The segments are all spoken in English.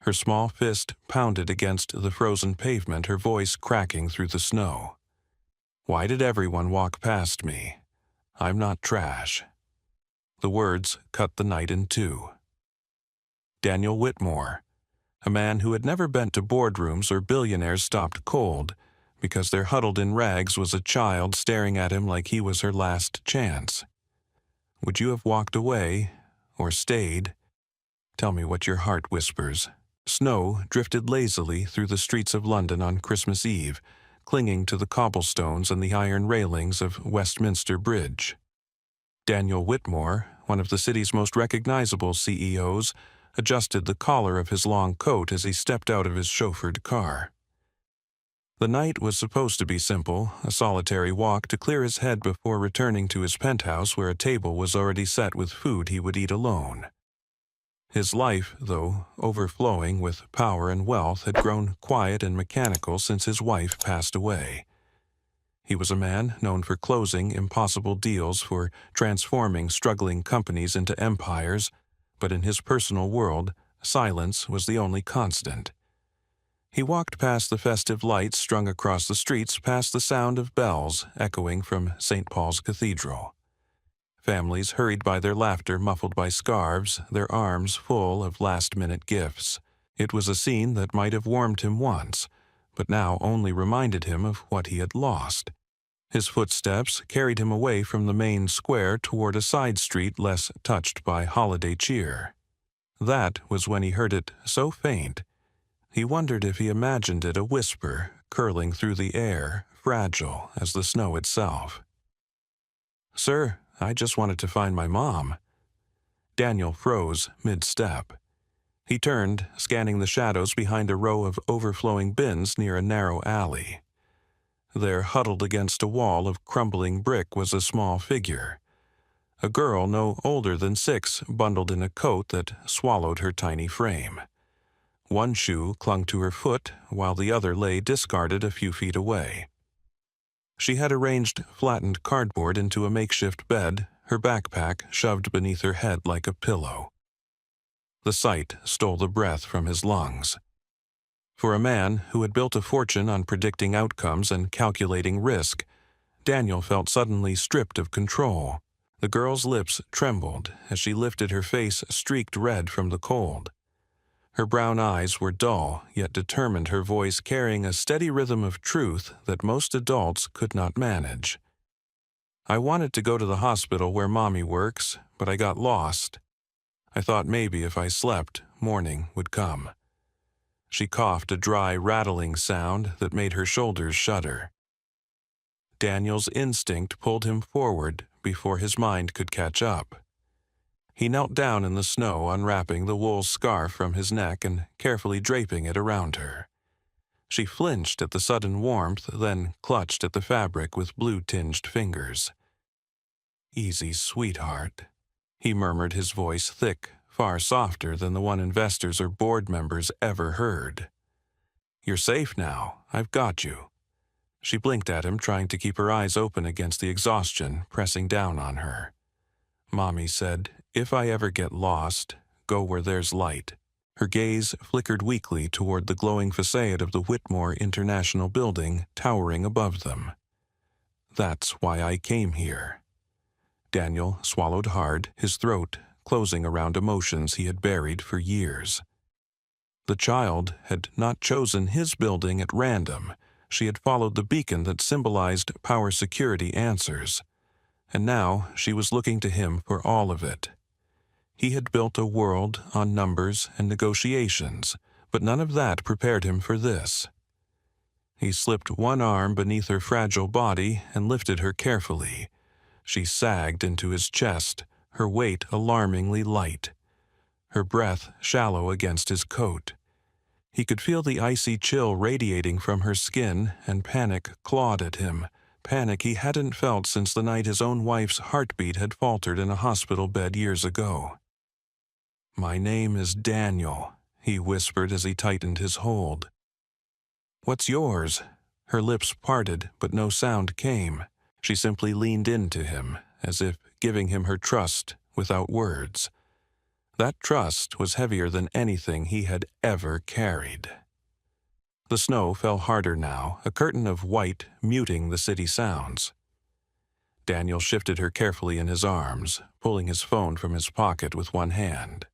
Her small fist pounded against the frozen pavement, her voice cracking through the snow. "Why did everyone walk past me? I'm not trash." The words cut the night in two. Daniel Whitmore, a man who had never been to boardrooms or billionaires, stopped cold because their huddled-in rags was a child staring at him like he was her last chance. Would you have walked away or stayed? Tell me what your heart whispers. Snow drifted lazily through the streets of London on Christmas Eve, clinging to the cobblestones and the iron railings of Westminster Bridge. Daniel Whitmore, one of the city's most recognizable CEOs, adjusted the collar of his long coat as he stepped out of his chauffeured car. The night was supposed to be simple, a solitary walk to clear his head before returning to his penthouse where a table was already set with food he would eat alone. His life, though overflowing with power and wealth, had grown quiet and mechanical since his wife passed away. He was a man known for closing impossible deals, for transforming struggling companies into empires, but in his personal world, silence was the only constant. He walked past the festive lights strung across the streets, past the sound of bells echoing from St. Paul's Cathedral. Families hurried by, their laughter muffled by scarves, their arms full of last-minute gifts. It was a scene that might have warmed him once, but now only reminded him of what he had lost. His footsteps carried him away from the main square toward a side street less touched by holiday cheer. That was when he heard it so faint, he wondered if he imagined it a whisper curling through the air, fragile as the snow itself. "Sir, I just wanted to find my mom." Daniel froze mid-step. He turned, scanning the shadows behind a row of overflowing bins near a narrow alley. There, huddled against a wall of crumbling brick, was a small figure. A girl no older than 6, bundled in a coat that swallowed her tiny frame. One shoe clung to her foot, while the other lay discarded a few feet away. She had arranged flattened cardboard into a makeshift bed, her backpack shoved beneath her head like a pillow. The sight stole the breath from his lungs. For a man who had built a fortune on predicting outcomes and calculating risk, Daniel felt suddenly stripped of control. The girl's lips trembled as she lifted her face streaked red from the cold. Her brown eyes were dull, yet determined, her voice carrying a steady rhythm of truth that most adults could not manage. "I wanted to go to the hospital where Mommy works, but I got lost. I thought maybe if I slept, morning would come." She coughed a dry, rattling sound that made her shoulders shudder. Daniel's instinct pulled him forward before his mind could catch up. He knelt down in the snow, unwrapping the wool scarf from his neck and carefully draping it around her. She flinched at the sudden warmth, then clutched at the fabric with blue-tinged fingers. "Easy, sweetheart," he murmured, his voice thick, far softer than the one investors or board members ever heard. "You're safe now. I've got you." She blinked at him, trying to keep her eyes open against the exhaustion pressing down on her. "Mommy said, if I ever get lost, go where there's light." Her gaze flickered weakly toward the glowing facade of the Whitmore International Building towering above them. "That's why I came here." Daniel swallowed hard, his throat closing around emotions he had buried for years. The child had not chosen his building at random. She had followed the beacon that symbolized power security answers. And now she was looking to him for all of it. He had built a world on numbers and negotiations, but none of that prepared him for this. He slipped one arm beneath her fragile body and lifted her carefully. She sagged into his chest, her weight alarmingly light, her breath shallow against his coat. He could feel the icy chill radiating from her skin, and panic clawed at him, panic he hadn't felt since the night his own wife's heartbeat had faltered in a hospital bed years ago. "My name is Daniel," he whispered as he tightened his hold. "What's yours?" Her lips parted, but no sound came. She simply leaned into him, as if giving him her trust without words. That trust was heavier than anything he had ever carried. The snow fell harder now, a curtain of white muting the city sounds. Daniel shifted her carefully in his arms, pulling his phone from his pocket with one hand.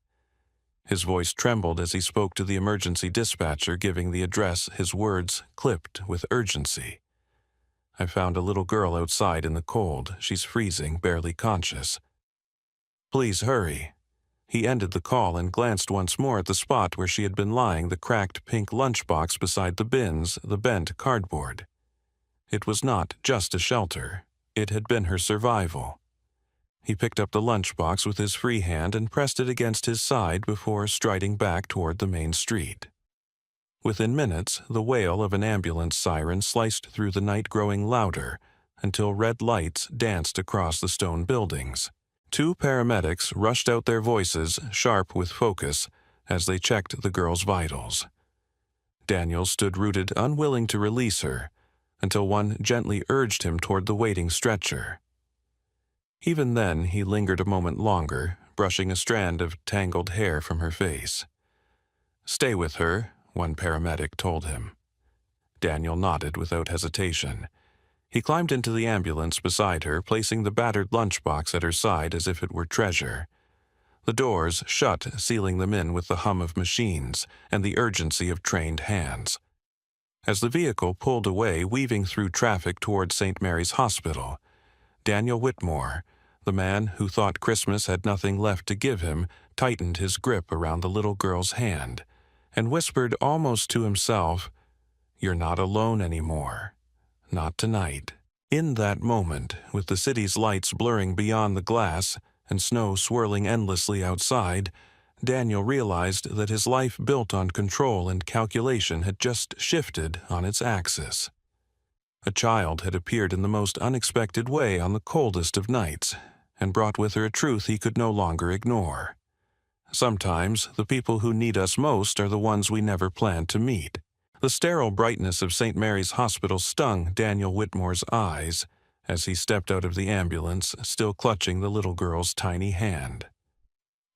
His voice trembled as he spoke to the emergency dispatcher, giving the address, his words clipped with urgency. "I found a little girl outside in the cold. She's freezing, barely conscious. Please hurry." He ended the call and glanced once more at the spot where she had been lying, the cracked pink lunchbox beside the bins, the bent cardboard. It was not just a shelter. It had been her survival. He picked up the lunchbox with his free hand and pressed it against his side before striding back toward the main street. Within minutes, the wail of an ambulance siren sliced through the night, growing louder until red lights danced across the stone buildings. 2 paramedics rushed out, their voices sharp with focus, as they checked the girl's vitals. Daniel stood rooted, unwilling to release her, until one gently urged him toward the waiting stretcher. Even then, he lingered a moment longer, brushing a strand of tangled hair from her face. "Stay with her," one paramedic told him. Daniel nodded without hesitation. He climbed into the ambulance beside her, placing the battered lunchbox at her side as if it were treasure. The doors shut, sealing them in with the hum of machines and the urgency of trained hands. As the vehicle pulled away, weaving through traffic toward St. Mary's Hospital, Daniel Whitmore, the man who thought Christmas had nothing left to give him, tightened his grip around the little girl's hand and whispered almost to himself, "You're not alone anymore. Not tonight." In that moment, with the city's lights blurring beyond the glass and snow swirling endlessly outside, Daniel realized that his life built on control and calculation had just shifted on its axis. A child had appeared in the most unexpected way on the coldest of nights, and brought with her a truth he could no longer ignore. Sometimes the people who need us most are the ones we never planned to meet. The sterile brightness of St. Mary's Hospital stung Daniel Whitmore's eyes as he stepped out of the ambulance, still clutching the little girl's tiny hand.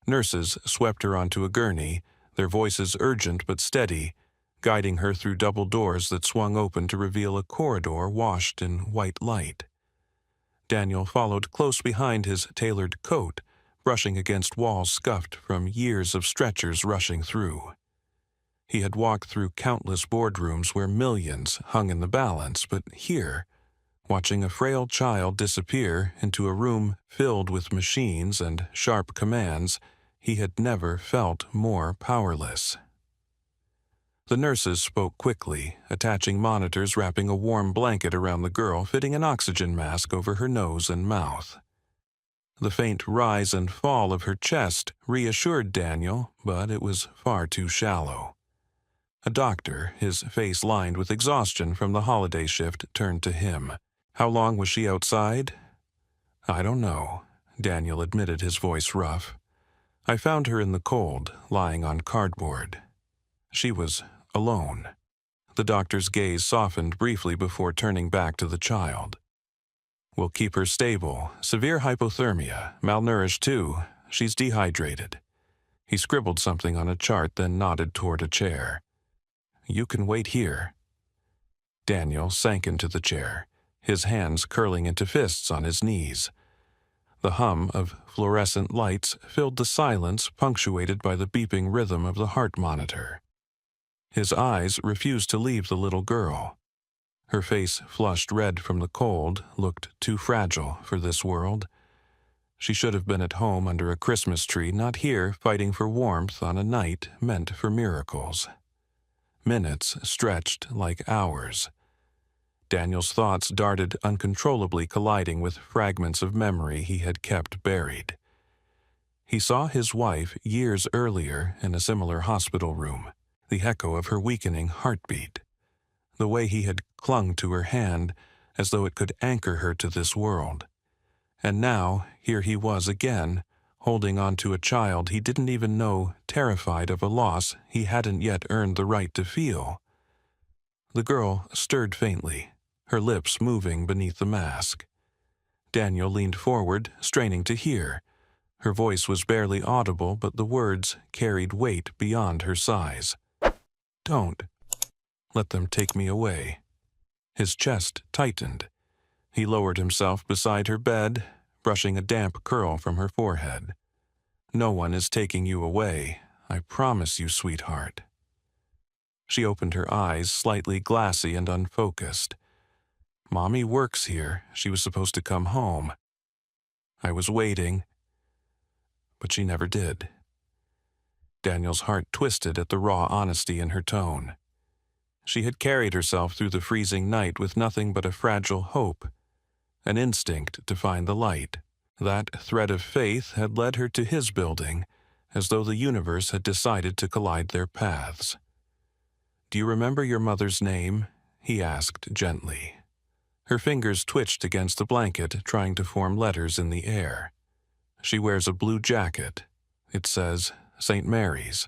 Nurses swept her onto a gurney, their voices urgent but steady, guiding her through double doors that swung open to reveal a corridor washed in white light. Daniel followed close behind his tailored coat, brushing against walls scuffed from years of stretchers rushing through. He had walked through countless boardrooms where millions hung in the balance, but here, watching a frail child disappear into a room filled with machines and sharp commands, he had never felt more powerless. The nurses spoke quickly, attaching monitors, wrapping a warm blanket around the girl, fitting an oxygen mask over her nose and mouth. The faint rise and fall of her chest reassured Daniel, but it was far too shallow. A doctor, his face lined with exhaustion from the holiday shift, turned to him. "How long was she outside?" "I don't know," Daniel admitted, his voice rough. "I found her in the cold, lying on cardboard. She was alone." The doctor's gaze softened briefly before turning back to the child. "We'll keep her stable. Severe hypothermia, malnourished too. She's dehydrated." He scribbled something on a chart, then nodded toward a chair. "You can wait here." Daniel sank into the chair, his hands curling into fists on his knees. The hum of fluorescent lights filled the silence, punctuated by the beeping rhythm of the heart monitor. His eyes refused to leave the little girl. Her face, flushed red from the cold, looked too fragile for this world. She should have been at home under a Christmas tree, not here fighting for warmth on a night meant for miracles. Minutes stretched like hours. Daniel's thoughts darted uncontrollably, colliding with fragments of memory he had kept buried. He saw his wife years earlier in a similar hospital room, the echo of her weakening heartbeat, the way he had clung to her hand as though it could anchor her to this world. And now, here he was again, holding on to a child he didn't even know, terrified of a loss he hadn't yet earned the right to feel. The girl stirred faintly, her lips moving beneath the mask. Daniel leaned forward, straining to hear, Her voice was barely audible, but the words carried weight beyond her size. Don't. Let them take me away. His chest tightened. He lowered himself beside her bed, brushing a damp curl from her forehead. No one is taking you away, I promise you, sweetheart. She opened her eyes, slightly glassy and unfocused. Mommy works here. She was supposed to come home. I was waiting, but she never did. Daniel's heart twisted at the raw honesty in her tone. She had carried herself through the freezing night with nothing but a fragile hope, an instinct to find the light. That thread of faith had led her to his building, as though the universe had decided to collide their paths. Do you remember your mother's name? He asked gently. Her fingers twitched against the blanket, trying to form letters in the air. She wears a blue jacket. It says St. Mary's.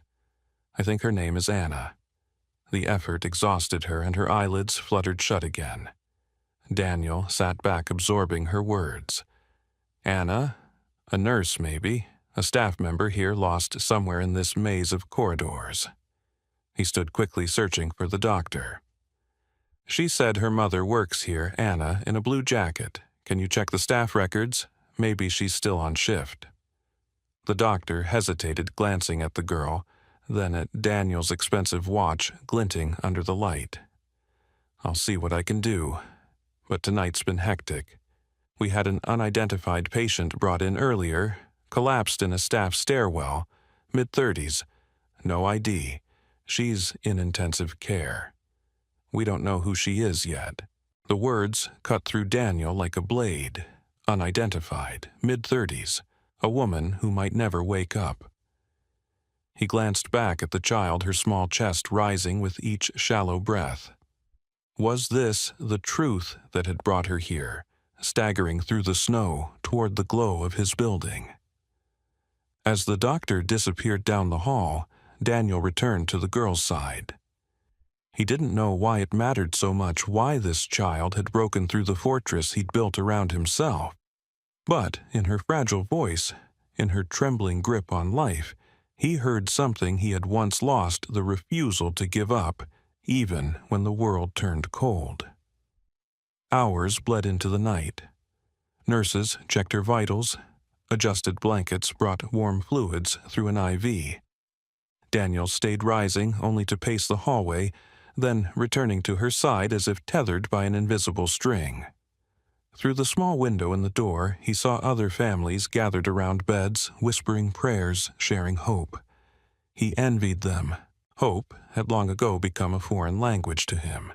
I think her name is Anna. The effort exhausted her, and her eyelids fluttered shut again. Daniel sat back, absorbing her words. Anna? A nurse, maybe. A staff member here lost somewhere in this maze of corridors. He stood quickly searching for the doctor. She said her mother works here, Anna, in a blue jacket. Can you check the staff records? Maybe she's still on shift. The doctor hesitated, glancing at the girl, then at Daniel's expensive watch glinting under the light. I'll see what I can do, but tonight's been hectic. We had an unidentified patient brought in earlier, collapsed in a staff stairwell, mid-30s, no ID. She's in intensive care. We don't know who she is yet. The words cut through Daniel like a blade. Unidentified, mid-30s, a woman who might never wake up. He glanced back at the child, her small chest rising with each shallow breath. Was this the truth that had brought her here, staggering through the snow toward the glow of his building? As the doctor disappeared down the hall, Daniel returned to the girl's side. He didn't know why it mattered so much why this child had broken through the fortress he'd built around himself. But in her fragile voice, in her trembling grip on life, he heard something he had once lost, the refusal to give up, even when the world turned cold. Hours bled into the night. Nurses checked her vitals. Adjusted blankets brought warm fluids through an IV. Daniel stayed rising, only to pace the hallway, then returning to her side as if tethered by an invisible string. Through the small window in the door, he saw other families gathered around beds, whispering prayers, sharing hope. He envied them. Hope had long ago become a foreign language to him.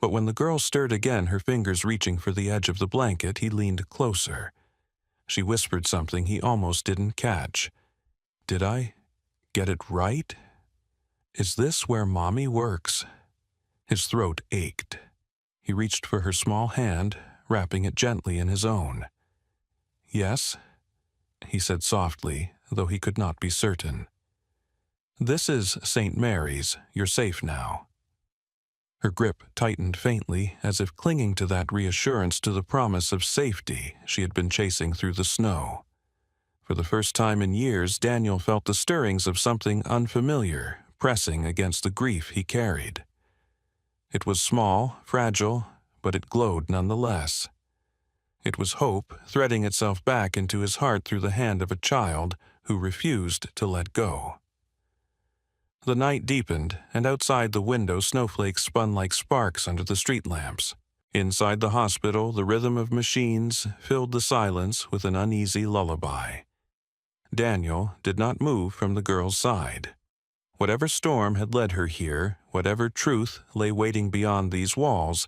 But when the girl stirred again, her fingers reaching for the edge of the blanket, he leaned closer. She whispered something he almost didn't catch. Did I get it right? Is this where Mommy works? His throat ached. He reached for her small hand, wrapping it gently in his own. Yes, he said softly, though he could not be certain. This is St. Mary's. You're safe now. Her grip tightened faintly, as if clinging to that reassurance, to the promise of safety she had been chasing through the snow. For the first time in years, Daniel felt the stirrings of something unfamiliar, pressing against the grief he carried. It was small, fragile, but it glowed nonetheless. It was hope threading itself back into his heart through the hand of a child who refused to let go. The night deepened, and outside the window snowflakes spun like sparks under the street lamps. Inside the hospital, the rhythm of machines filled the silence with an uneasy lullaby. Daniel did not move from the girl's side. Whatever storm had led her here, whatever truth lay waiting beyond these walls,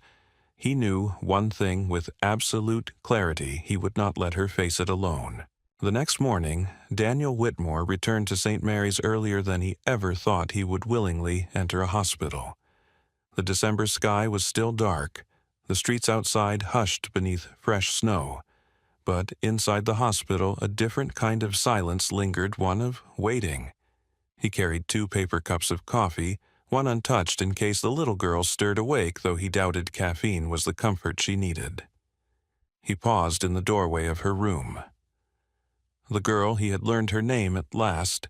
he knew one thing with absolute clarity: he would not let her face it alone. The next morning, Daniel Whitmore returned to St. Mary's earlier than he ever thought he would willingly enter a hospital. The December sky was still dark, the streets outside hushed beneath fresh snow, but inside the hospital a different kind of silence lingered, one of waiting. He carried 2 paper cups of coffee, one untouched in case the little girl stirred awake, though he doubted caffeine was the comfort she needed. He paused in the doorway of her room. The girl, he had learned her name at last.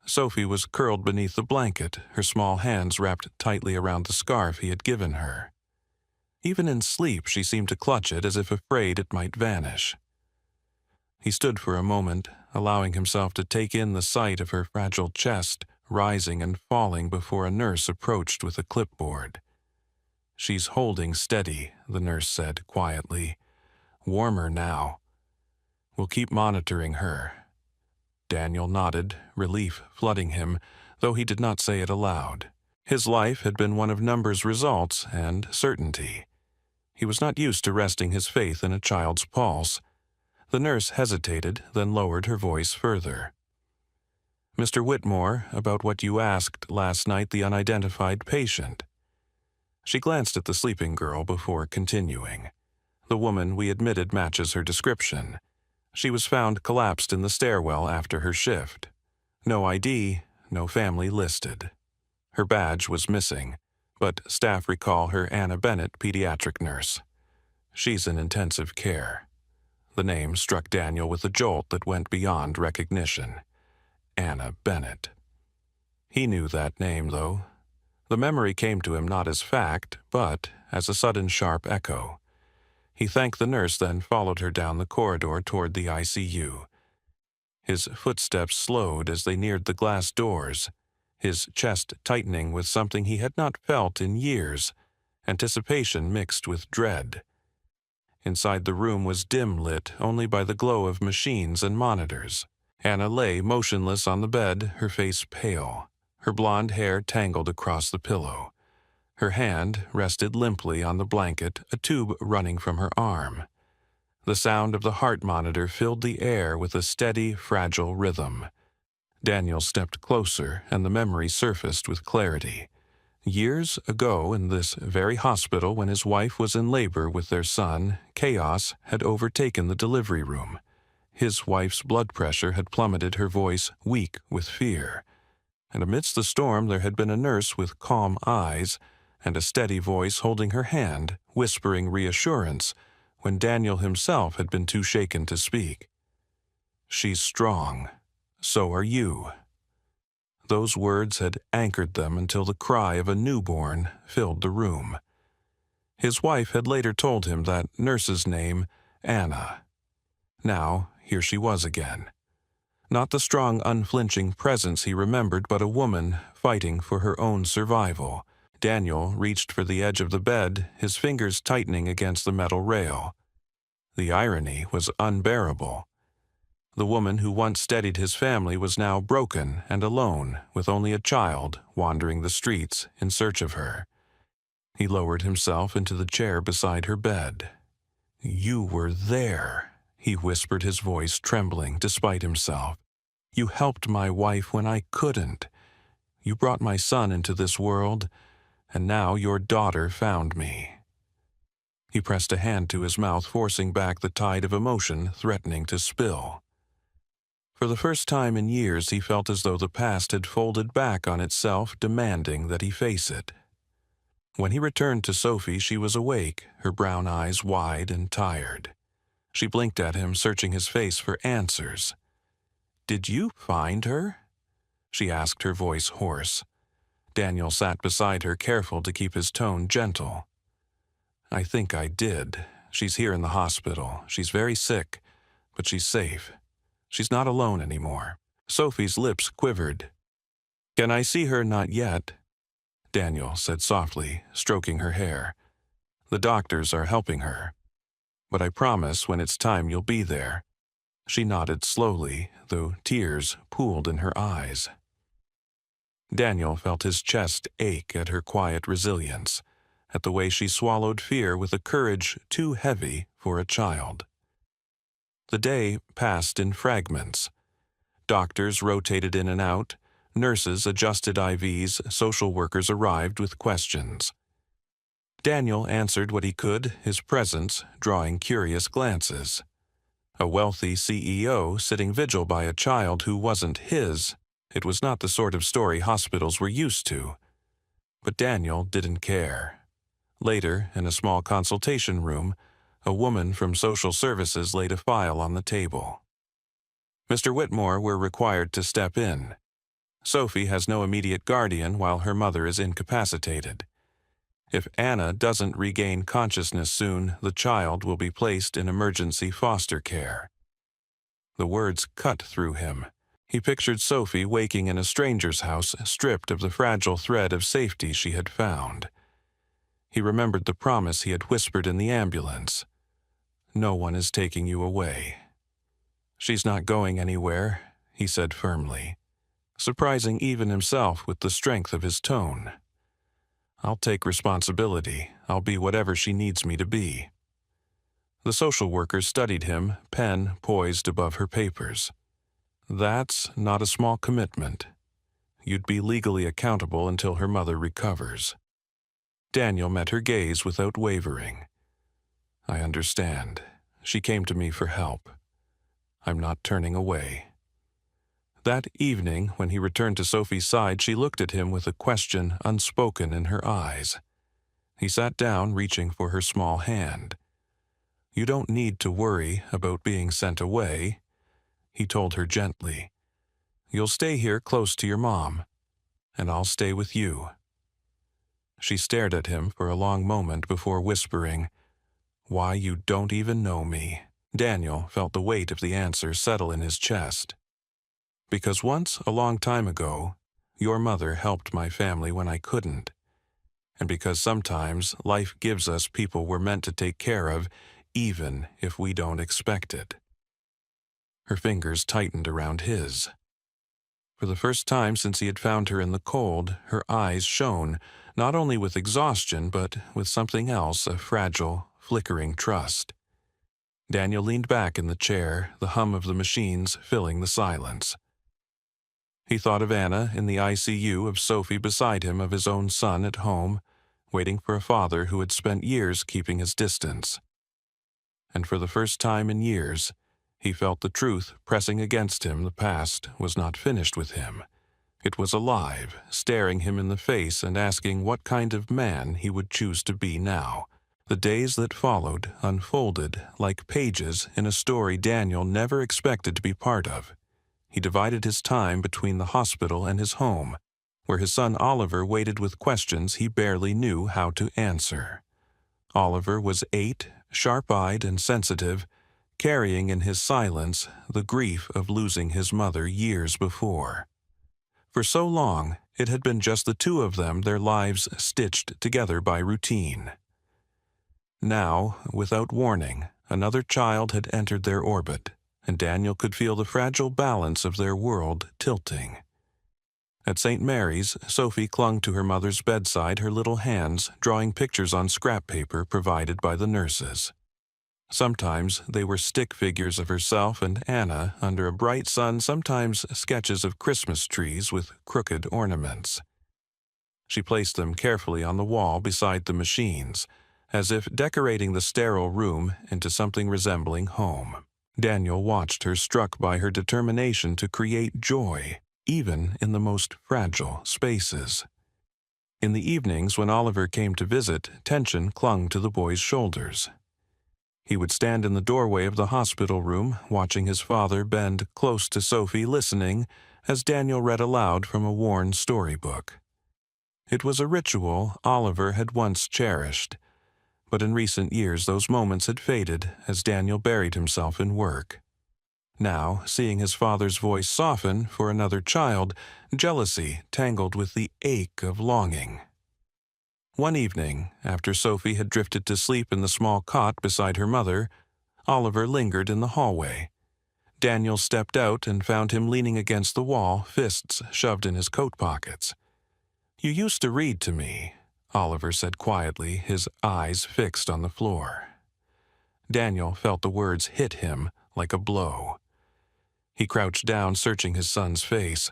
Sophie was curled beneath the blanket, her small hands wrapped tightly around the scarf he had given her. Even in sleep, she seemed to clutch it as if afraid it might vanish. He stood for a moment, allowing himself to take in the sight of her fragile chest, rising and falling before a nurse approached with a clipboard. "She's holding steady," the nurse said quietly. "Warmer now. We'll keep monitoring her." Daniel nodded, relief flooding him, though he did not say it aloud. His life had been one of numbers, results, and certainty. He was not used to resting his faith in a child's pulse. The nurse hesitated, then lowered her voice further. "Mr. Whitmore, about what you asked last night, the unidentified patient." She glanced at the sleeping girl before continuing. "The woman we admitted matches her description. She was found collapsed in the stairwell after her shift. No ID, no family listed. Her badge was missing, but staff recall her Anna Bennett, pediatric nurse. She's in intensive care." The name struck Daniel with a jolt that went beyond recognition. Anna Bennett. He knew that name, though. The memory came to him not as fact, but as a sudden sharp echo. He thanked the nurse, then followed her down the corridor toward the ICU. His footsteps slowed as they neared the glass doors, his chest tightening with something he had not felt in years, anticipation mixed with dread. Inside the room was dim lit only by the glow of machines and monitors. Anna lay motionless on the bed, her face pale, her blonde hair tangled across the pillow. Her hand rested limply on the blanket, a tube running from her arm. The sound of the heart monitor filled the air with a steady, fragile rhythm. Daniel stepped closer, and the memory surfaced with clarity. Years ago, in this very hospital, when his wife was in labor with their son, chaos had overtaken the delivery room. His wife's blood pressure had plummeted, her voice weak with fear. And amidst the storm there had been a nurse with calm eyes and a steady voice holding her hand, whispering reassurance, when Daniel himself had been too shaken to speak. "She's strong. So are you." Those words had anchored them until the cry of a newborn filled the room. His wife had later told him that nurse's name, Anna. Now, here she was again. Not the strong, unflinching presence he remembered, but a woman fighting for her own survival. Daniel reached for the edge of the bed, his fingers tightening against the metal rail. The irony was unbearable. The woman who once steadied his family was now broken and alone, with only a child wandering the streets in search of her. He lowered himself into the chair beside her bed. "You were there," he whispered, his voice trembling despite himself. "You helped my wife when I couldn't. You brought my son into this world, and now your daughter found me." He pressed a hand to his mouth, forcing back the tide of emotion threatening to spill. For the first time in years, he felt as though the past had folded back on itself, demanding that he face it. When he returned to Sophie, she was awake, her brown eyes wide and tired. She blinked at him, searching his face for answers. "Did you find her?" she asked, her voice hoarse. Daniel sat beside her, careful to keep his tone gentle. "I think I did. She's here in the hospital. She's very sick, but she's safe. She's not alone anymore." Sophie's lips quivered. "Can I see her?" "Not yet," Daniel said softly, stroking her hair. "The doctors are helping her. But I promise when it's time you'll be there." She nodded slowly, though tears pooled in her eyes. Daniel felt his chest ache at her quiet resilience, at the way she swallowed fear with a courage too heavy for a child. The day passed in fragments. Doctors rotated in and out, nurses adjusted IVs, social workers arrived with questions. Daniel answered what he could, his presence drawing curious glances. A wealthy CEO sitting vigil by a child who wasn't his. It was not the sort of story hospitals were used to. But Daniel didn't care. Later, in a small consultation room, a woman from social services laid a file on the table. Mr. Whitmore were required to step in. Sophie has no immediate guardian while her mother is incapacitated. If Anna doesn't regain consciousness soon, the child will be placed in emergency foster care. The words cut through him. He pictured Sophie waking in a stranger's house, stripped of the fragile thread of safety she had found. He remembered the promise he had whispered in the ambulance. "No one is taking you away." "She's not going anywhere," he said firmly, surprising even himself with the strength of his tone. "I'll take responsibility. I'll be whatever she needs me to be." The social worker studied him, pen poised above her papers. "That's not a small commitment. You'd be legally accountable until her mother recovers." Daniel met her gaze without wavering. "I understand. She came to me for help. I'm not turning away." That evening, when he returned to Sophie's side, she looked at him with a question unspoken in her eyes. He sat down, reaching for her small hand. "You don't need to worry about being sent away," he told her gently. "You'll stay here close to your mom, and I'll stay with you." She stared at him for a long moment before whispering, "Why, you don't even know me." Daniel felt the weight of the answer settle in his chest. "Because once, a long time ago, your mother helped my family when I couldn't. And because sometimes life gives us people we're meant to take care of, even if we don't expect it." Her fingers tightened around his. For the first time since he had found her in the cold, her eyes shone, not only with exhaustion, but with something else, a fragile, flickering trust. Daniel leaned back in the chair, the hum of the machines filling the silence. He thought of Anna in the ICU, of Sophie beside him, of his own son at home, waiting for a father who had spent years keeping his distance. And for the first time in years, he felt the truth pressing against him. The past was not finished with him. It was alive, staring him in the face and asking what kind of man he would choose to be now. The days that followed unfolded like pages in a story Daniel never expected to be part of. He divided his time between the hospital and his home, where his son Oliver waited with questions he barely knew how to answer. Oliver was 8, sharp-eyed and sensitive, carrying in his silence the grief of losing his mother years before. For so long, it had been just the two of them, their lives stitched together by routine. Now, without warning, another child had entered their orbit, and Daniel could feel the fragile balance of their world tilting. At St. Mary's, Sophie clung to her mother's bedside, her little hands drawing pictures on scrap paper provided by the nurses. Sometimes they were stick figures of herself and Anna under a bright sun, sometimes sketches of Christmas trees with crooked ornaments. She placed them carefully on the wall beside the machines, as if decorating the sterile room into something resembling home. Daniel watched her, struck by her determination to create joy, even in the most fragile spaces. In the evenings, when Oliver came to visit, tension clung to the boy's shoulders. He would stand in the doorway of the hospital room, watching his father bend close to Sophie, listening as Daniel read aloud from a worn storybook. It was a ritual Oliver had once cherished, but in recent years those moments had faded as Daniel buried himself in work. Now, seeing his father's voice soften for another child, jealousy tangled with the ache of longing. One evening, after Sophie had drifted to sleep in the small cot beside her mother, Oliver lingered in the hallway. Daniel stepped out and found him leaning against the wall, fists shoved in his coat pockets. "You used to read to me," Oliver said quietly, his eyes fixed on the floor. Daniel felt the words hit him like a blow. He crouched down, searching his son's face.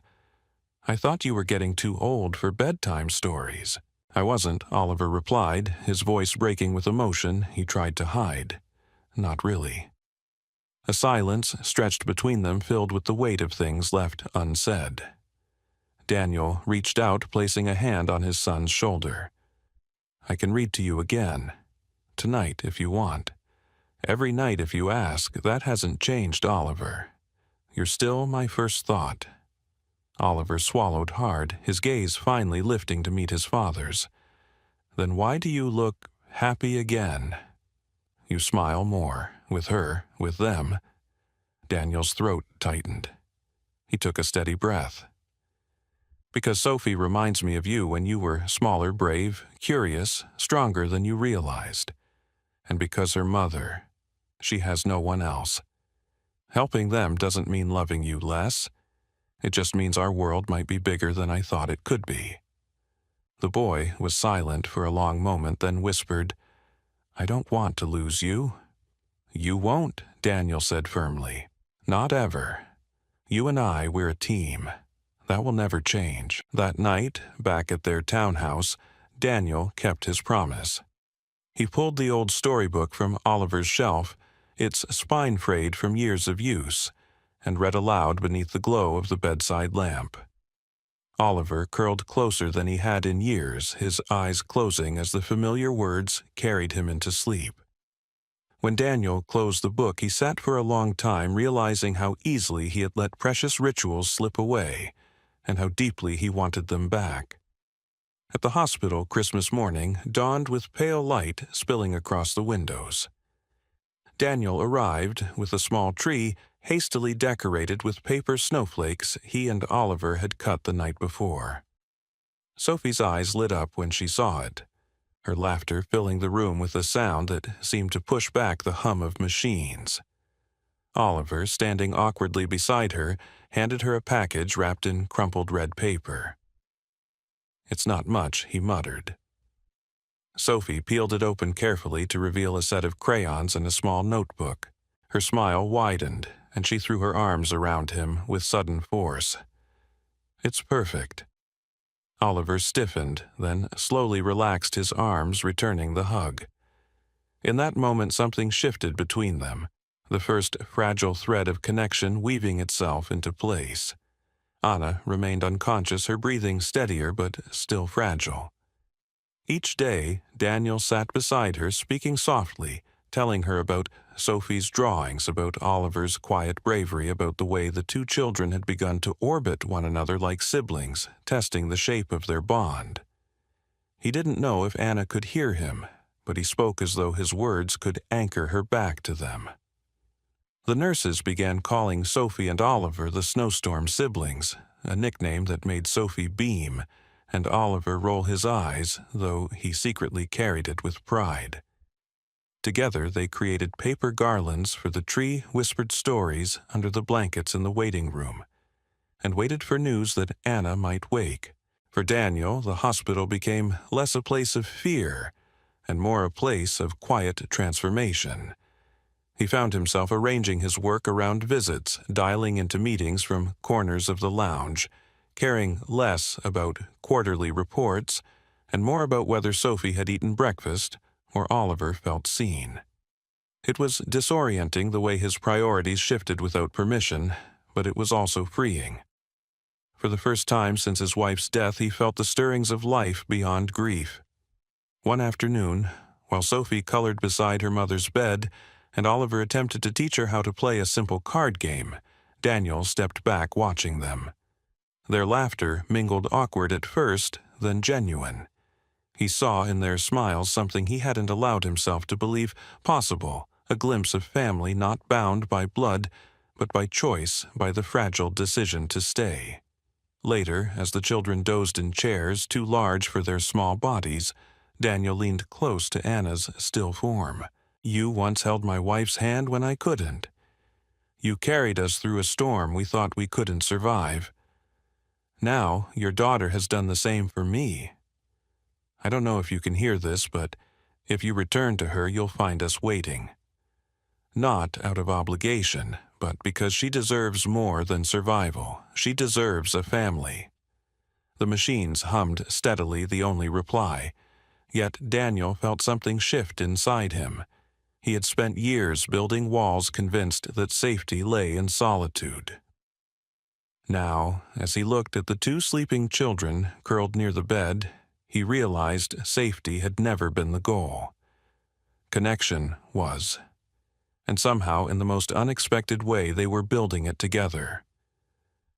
"I thought you were getting too old for bedtime stories." "I wasn't," Oliver replied, his voice breaking with emotion he tried to hide. "Not really." A silence stretched between them, filled with the weight of things left unsaid. Daniel reached out, placing a hand on his son's shoulder. "I can read to you again. Tonight, if you want. Every night if you ask. That hasn't changed, Oliver. You're still my first thought." Oliver swallowed hard, his gaze finally lifting to meet his father's. "Then why do you look happy again?" "You smile more, with her, with them." Daniel's throat tightened. He took a steady breath. "Because Sophie reminds me of you when you were smaller, brave, curious, stronger than you realized. And because her mother, she has no one else. Helping them doesn't mean loving you less. It just means our world might be bigger than I thought it could be." The boy was silent for a long moment, then whispered, "I don't want to lose you." "You won't," Daniel said firmly. "Not ever. You and I, we're a team. That will never change." That night, back at their townhouse, Daniel kept his promise. He pulled the old storybook from Oliver's shelf, its spine frayed from years of use, and read aloud beneath the glow of the bedside lamp. Oliver curled closer than he had in years, his eyes closing as the familiar words carried him into sleep. When Daniel closed the book, he sat for a long time, realizing how easily he had let precious rituals slip away, and how deeply he wanted them back. At the hospital, Christmas morning dawned with pale light spilling across the windows. Daniel arrived with a small tree hastily decorated with paper snowflakes he and Oliver had cut the night before. Sophie's eyes lit up when she saw it, her laughter filling the room with a sound that seemed to push back the hum of machines. Oliver, standing awkwardly beside her, handed her a package wrapped in crumpled red paper. "It's not much," he muttered. Sophie peeled it open carefully to reveal a set of crayons and a small notebook. Her smile widened, and she threw her arms around him with sudden force. "It's perfect." Oliver stiffened, then slowly relaxed his arms, returning the hug. In that moment something shifted between them, the first fragile thread of connection weaving itself into place. Anna remained unconscious, her breathing steadier but still fragile. Each day, Daniel sat beside her, speaking softly, telling her about Sophie's drawings, about Oliver's quiet bravery, about the way the two children had begun to orbit one another like siblings, testing the shape of their bond. He didn't know if Anna could hear him, but he spoke as though his words could anchor her back to them. The nurses began calling Sophie and Oliver the Snowstorm siblings, a nickname that made Sophie beam, and Oliver roll his eyes, though he secretly carried it with pride. Together they created paper garlands for the tree, whispered stories under the blankets in the waiting room, and waited for news that Anna might wake. For Daniel, the hospital became less a place of fear and more a place of quiet transformation. He found himself arranging his work around visits, dialing into meetings from corners of the lounge, caring less about quarterly reports and more about whether Sophie had eaten breakfast or Oliver felt seen. It was disorienting the way his priorities shifted without permission, but it was also freeing. For the first time since his wife's death, he felt the stirrings of life beyond grief. One afternoon, while Sophie colored beside her mother's bed and Oliver attempted to teach her how to play a simple card game, Daniel stepped back watching them. Their laughter mingled awkward at first, then genuine. He saw in their smiles something he hadn't allowed himself to believe possible, a glimpse of family not bound by blood, but by choice, by the fragile decision to stay. Later, as the children dozed in chairs too large for their small bodies, Daniel leaned close to Anna's still form. "You once held my wife's hand when I couldn't. You carried us through a storm we thought we couldn't survive. Now, your daughter has done the same for me. I don't know if you can hear this, but if you return to her, you'll find us waiting. Not out of obligation, but because she deserves more than survival. She deserves a family." The machines hummed steadily, the only reply. Yet Daniel felt something shift inside him. He had spent years building walls, convinced that safety lay in solitude. Now, as he looked at the two sleeping children curled near the bed, he realized safety had never been the goal. Connection was. and somehow in the most unexpected way they were building it together.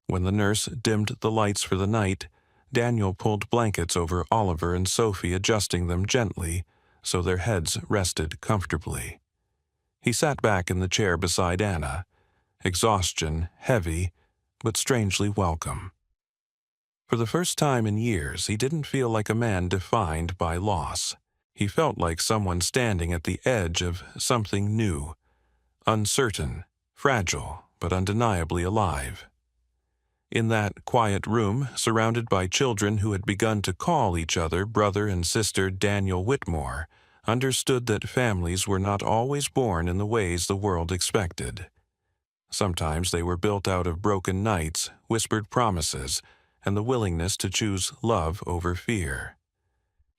When the nurse dimmed the lights for the night, Daniel pulled blankets over Oliver and Sophie, adjusting them gently so their heads rested comfortably. He sat back in the chair beside Anna, exhaustion heavy but strangely welcome. For the first time in years, he didn't feel like a man defined by loss. He felt like someone standing at the edge of something new, uncertain, fragile, but undeniably alive. In that quiet room, surrounded by children who had begun to call each other brother and sister Daniel Whitmore, understood that families were not always born in the ways the world expected. Sometimes they were built out of broken nights, whispered promises, and the willingness to choose love over fear.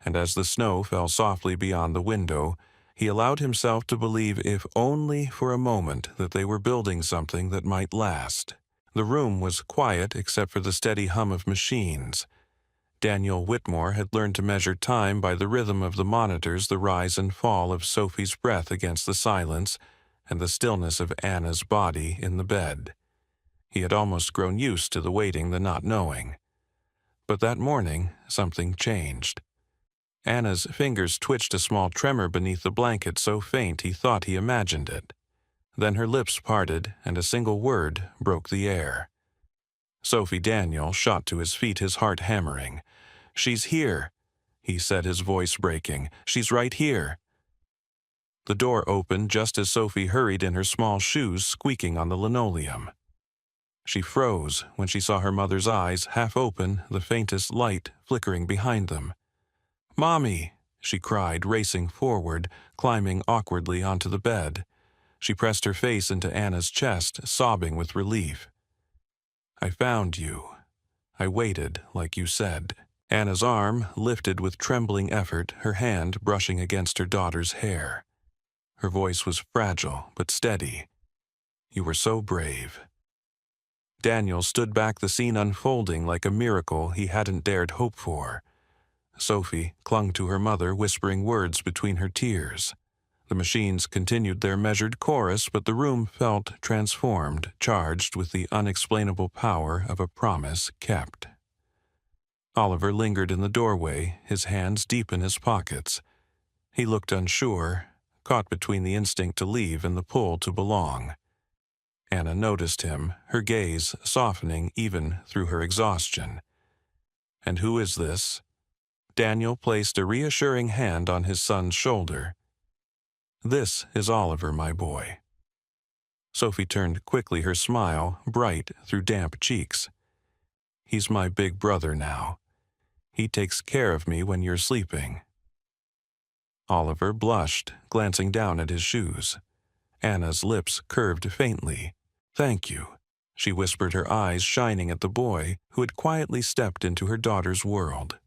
And as the snow fell softly beyond the window, he allowed himself to believe, if only for a moment, that they were building something that might last. The room was quiet except for the steady hum of machines. Daniel Whitmore had learned to measure time by the rhythm of the monitors, the rise and fall of Sophie's breath against the silence, and the stillness of Anna's body in the bed. He had almost grown used to the waiting, the not knowing. But that morning, something changed. Anna's fingers twitched a small tremor beneath the blanket, so faint he thought he imagined it. Then her lips parted, and a single word broke the air. Sophie Daniel shot to his feet, his heart hammering. "She's here," he said, his voice breaking. "She's right here." The door opened just as Sophie hurried in, her small shoes squeaking on the linoleum. She froze when she saw her mother's eyes, half open, the faintest light flickering behind them. "Mommy!" she cried, racing forward, climbing awkwardly onto the bed. She pressed her face into Anna's chest, sobbing with relief. "I found you. I waited, like you said." Anna's arm lifted with trembling effort, her hand brushing against her daughter's hair. Her voice was fragile but steady. "You were so brave." Daniel stood back, the scene unfolding like a miracle he hadn't dared hope for. Sophie clung to her mother, whispering words between her tears. The machines continued their measured chorus, but the room felt transformed, charged with the unexplainable power of a promise kept. Oliver lingered in the doorway, his hands deep in his pockets. He looked unsure, caught between the instinct to leave and the pull to belong. Anna noticed him, her gaze softening even through her exhaustion. "And who is this?" Daniel placed a reassuring hand on his son's shoulder. "This is Oliver, my boy." Sophie turned quickly, her smile bright through damp cheeks. "He's my big brother now. He takes care of me when you're sleeping." Oliver blushed, glancing down at his shoes. Anna's lips curved faintly. "Thank you," she whispered, her eyes shining at the boy who had quietly stepped into her daughter's world.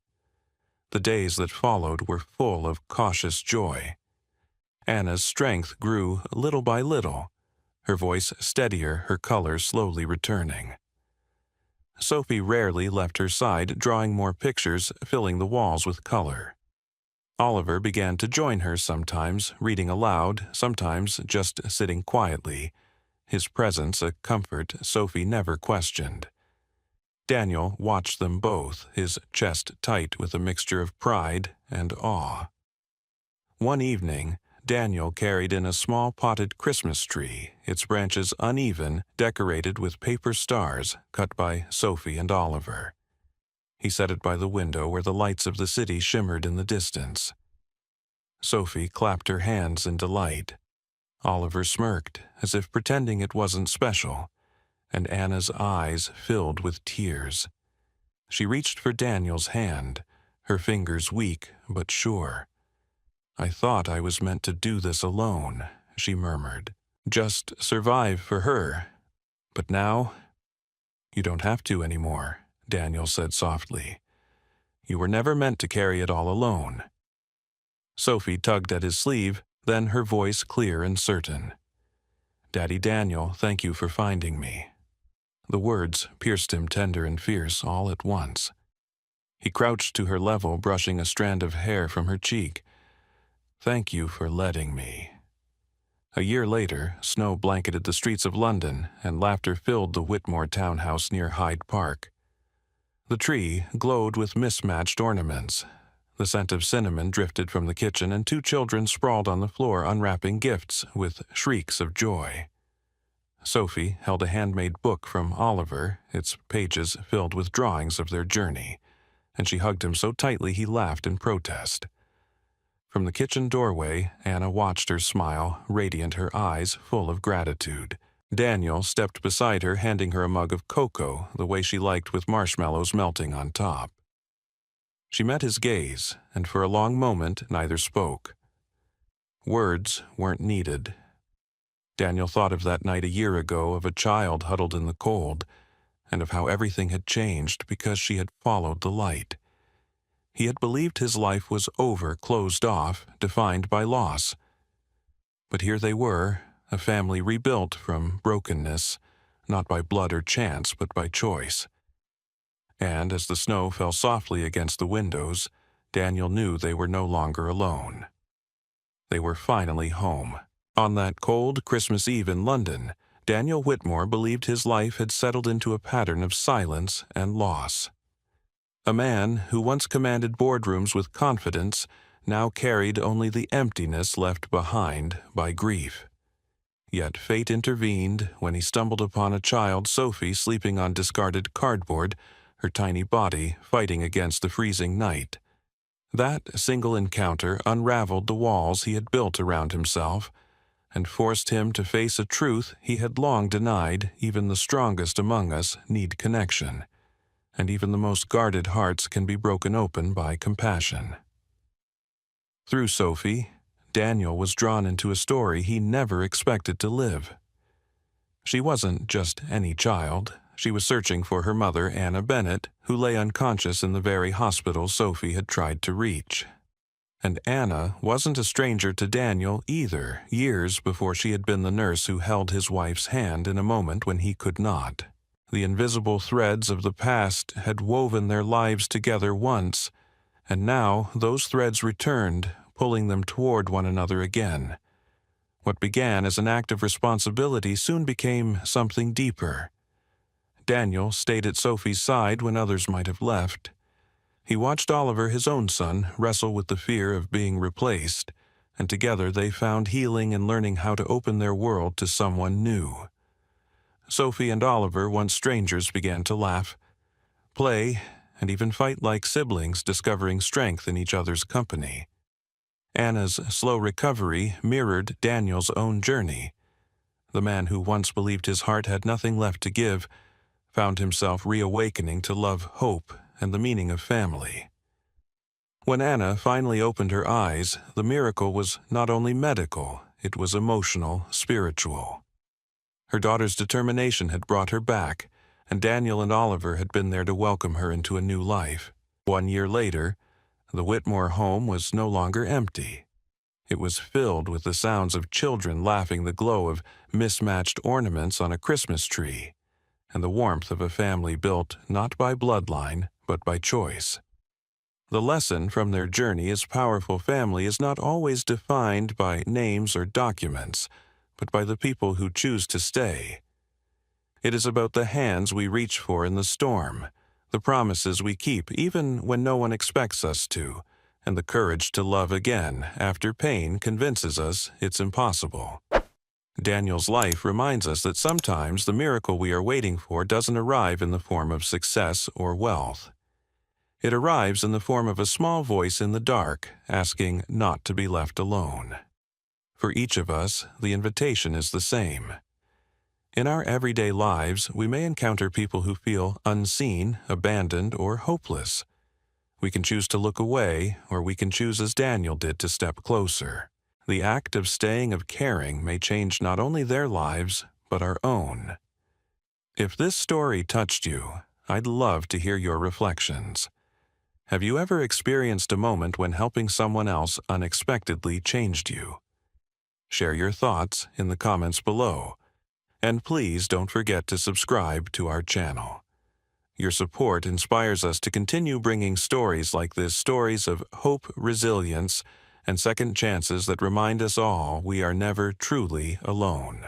The days that followed were full of cautious joy. Anna's strength grew little by little, her voice steadier, her color slowly returning. Sophie rarely left her side, drawing more pictures, filling the walls with color. Oliver began to join her, sometimes reading aloud, sometimes just sitting quietly, his presence a comfort Sophie never questioned. Daniel watched them both, his chest tight with a mixture of pride and awe. One evening, Daniel carried in a small potted Christmas tree, its branches uneven, decorated with paper stars cut by Sophie and Oliver. He set it by the window where the lights of the city shimmered in the distance. Sophie clapped her hands in delight. Oliver smirked, as if pretending it wasn't special, and Anna's eyes filled with tears. She reached for Daniel's hand, her fingers weak but sure. "I thought I was meant to do this alone," she murmured. "Just survive for her. But now, you don't have to anymore," Daniel said softly. "You were never meant to carry it all alone." Sophie tugged at his sleeve, then her voice clear and certain. "Daddy Daniel, thank you for finding me." The words pierced him tender and fierce all at once. He crouched to her level, brushing a strand of hair from her cheek. "Thank you for letting me." A year later, snow blanketed the streets of London, and laughter filled the Whitmore townhouse near Hyde Park. The tree glowed with mismatched ornaments. The scent of cinnamon drifted from the kitchen, and two children sprawled on the floor unwrapping gifts with shrieks of joy. Sophie held a handmade book from Oliver, its pages filled with drawings of their journey, and she hugged him so tightly he laughed in protest. From the kitchen doorway, Anna watched her smile, radiant, her eyes full of gratitude. Daniel stepped beside her, handing her a mug of cocoa, the way she liked, with marshmallows melting on top. She met his gaze, and for a long moment neither spoke. Words weren't needed. Daniel thought of that night a year ago, of a child huddled in the cold, and of how everything had changed because she had followed the light. He had believed his life was over, closed off, defined by loss. But here they were, a family rebuilt from brokenness, not by blood or chance, but by choice. And as the snow fell softly against the windows, Daniel knew they were no longer alone. They were finally home. On that cold Christmas Eve in London, Daniel Whitmore believed his life had settled into a pattern of silence and loss. A man who once commanded boardrooms with confidence now carried only the emptiness left behind by grief. Yet fate intervened when he stumbled upon a child, Sophie, sleeping on discarded cardboard, her tiny body fighting against the freezing night. That single encounter unraveled the walls he had built around himself and forced him to face a truth he had long denied. Even the strongest among us need connection, and even the most guarded hearts can be broken open by compassion. Through Sophie, Daniel was drawn into a story he never expected to live. She wasn't just any child. She was searching for her mother, Anna Bennett, who lay unconscious in the very hospital Sophie had tried to reach. And Anna wasn't a stranger to Daniel either, years before she had been the nurse who held his wife's hand in a moment when he could not. The invisible threads of the past had woven their lives together once, and now those threads returned, pulling them toward one another again. What began as an act of responsibility soon became something deeper. Daniel stayed at Sophie's side when others might have left. He watched Oliver, his own son, wrestle with the fear of being replaced, and together they found healing in learning how to open their world to someone new. Sophie and Oliver, once strangers, began to laugh, play, and even fight like siblings, discovering strength in each other's company. Anna's slow recovery mirrored Daniel's own journey. The man who once believed his heart had nothing left to give found himself reawakening to love, hope, and the meaning of family. When Anna finally opened her eyes, the miracle was not only medical, it was emotional, spiritual. Her daughter's determination had brought her back, and Daniel and Oliver had been there to welcome her into a new life. 1 year later, the Whitmore home was no longer empty. It was filled with the sounds of children laughing, the glow of mismatched ornaments on a Christmas tree, and the warmth of a family built not by bloodline, but by choice. The lesson from their journey is powerful family is not always defined by names or documents, but by the people who choose to stay. It is about the hands we reach for in the storm, the promises we keep even when no one expects us to, and the courage to love again after pain convinces us it's impossible. Daniel's life reminds us that sometimes the miracle we are waiting for doesn't arrive in the form of success or wealth. It arrives in the form of a small voice in the dark, asking not to be left alone. For each of us, the invitation is the same. In our everyday lives, we may encounter people who feel unseen, abandoned, or hopeless. We can choose to look away, or we can choose, as Daniel did, to step closer. The act of staying, of caring, may change not only their lives, but our own. If this story touched you, I'd love to hear your reflections. Have you ever experienced a moment when helping someone else unexpectedly changed you? Share your thoughts in the comments below, and please don't forget to subscribe to our channel. Your support inspires us to continue bringing stories like this, stories of hope, resilience, and second chances that remind us all we are never truly alone.